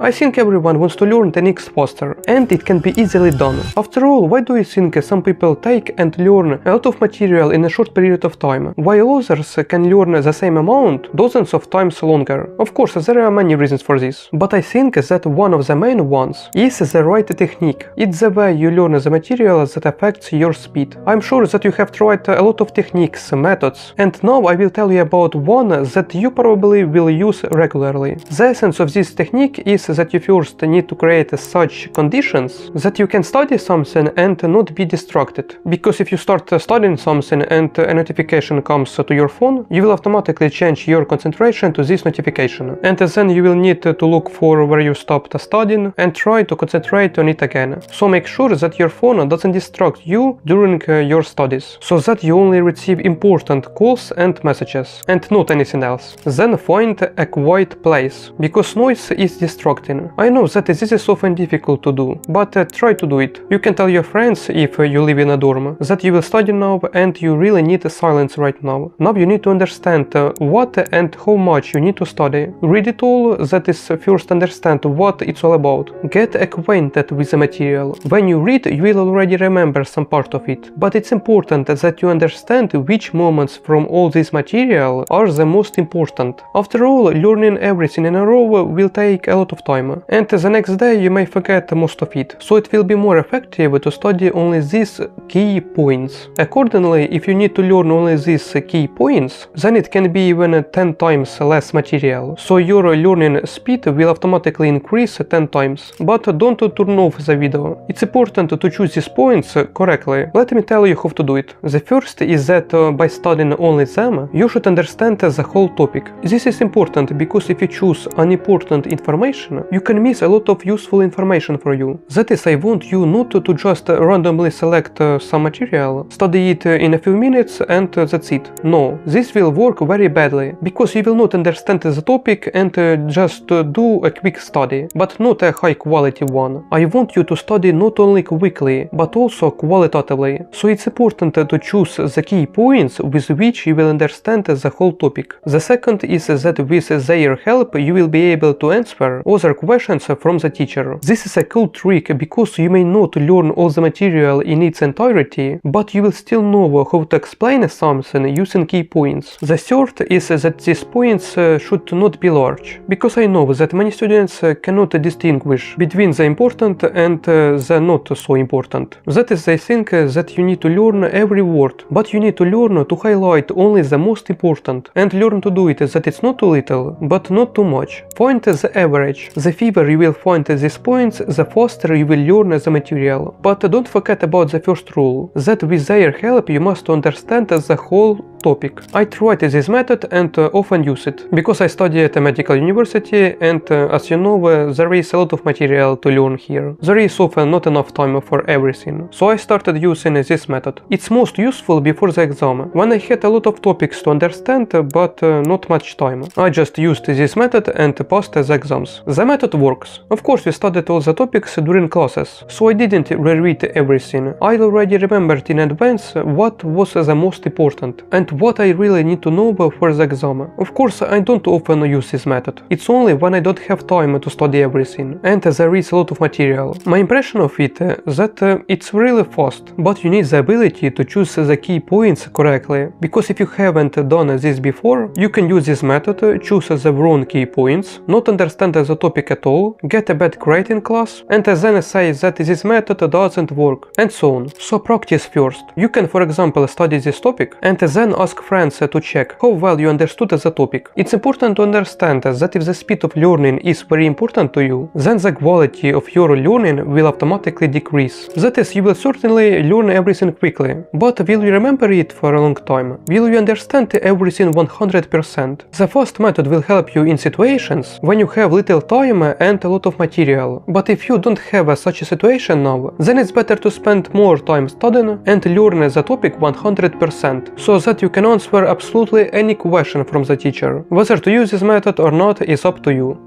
I think everyone wants to learn techniques faster, and it can be easily done. After all, why do you think some people take and learn a lot of material in a short period of time, while others can learn the same amount dozens of times longer? Of course, there are many reasons for this, but I think that one of the main ones is the right technique. It's the way you learn the material that affects your speed. I'm sure that you have tried a lot of techniques, methods, and now I will tell you about one that you probably will use regularly. The essence of this technique is that you first need to create such conditions that you can study something and not be distracted. Because if you start studying something and a notification comes to your phone, you will automatically change your concentration to this notification. And then you will need to look for where you stopped studying and try to concentrate on it again. So make sure that your phone doesn't distract you during your studies, so that you only receive important calls and messages, and not anything else. Then find a quiet place, because noise is distracting. I know that this is often difficult to do, but try to do it. You can tell your friends, if you live in a dorm, that you will study now and you really need silence right now. Now you need to understand what and how much you need to study. Read it all, that is, first understand what it's all about. Get acquainted with the material. When you read, you will already remember some part of it, but it's important that you understand which moments from all this material are the most important. After all, learning everything in a row will take a lot of time, and the next day you may forget most of it, so it will be more effective to study only these key points. Accordingly, if you need to learn only these key points, then it can be even 10 times less material, so your learning speed will automatically increase 10 times. But don't turn off the video. It's important to choose these points correctly. Let me tell you how to do it. The first is that by studying only them, you should understand the whole topic. This is important because if you choose unimportant information, you can miss a lot of useful information for you. That is, I want you not to just randomly select some material, study it in a few minutes and that's it. No, this will work very badly, because you will not understand the topic and just do a quick study, but not a high quality one. I want you to study not only quickly, but also qualitatively. So it's important to choose the key points with which you will understand the whole topic. The second is that with their help you will be able to answer other questions from the teacher. This is a cool trick because you may not learn all the material in its entirety, but you will still know how to explain something using key points. The third is that these points should not be large, because I know that many students cannot distinguish between the important and the not so important. That is, they think that you need to learn every word, but you need to learn to highlight only the most important, and learn to do it that it's not too little, but not too much. Find the average. The fewer you will find these points, the faster you will learn the material. But don't forget about the first rule, that with their help you must understand the whole topic. I tried this method and often use it, because I study at a medical university, and as you know, there is a lot of material to learn here. There is often not enough time for everything, so I started using this method. It's most useful before the exam, when I had a lot of topics to understand but not much time. I just used this method and passed the exams. The method works. Of course, we studied all the topics during classes, so I didn't reread everything. I already remembered in advance what was the most important and what I really need to know for the exam. Of course, I don't often use this method. It's only when I don't have time to study everything and there is a lot of material. My impression of it that it's really fast, but you need the ability to choose the key points correctly, because if you haven't done this before, you can use this method, choose the wrong key points, not understand the topic at all, get a bad grade in class, and then say that this method doesn't work, and so on. So practice first. You can, for example, study this topic and then ask friends to check how well you understood the topic. It's important to understand that if the speed of learning is very important to you, then the quality of your learning will automatically decrease. That is, you will certainly learn everything quickly, but will you remember it for a long time? Will you understand everything 100%? The fast method will help you in situations when you have little time and a lot of material, but if you don't have such a situation now, then it's better to spend more time studying and learn the topic 100%, so that you can answer absolutely any question from the teacher. Whether to use this method or not is up to you.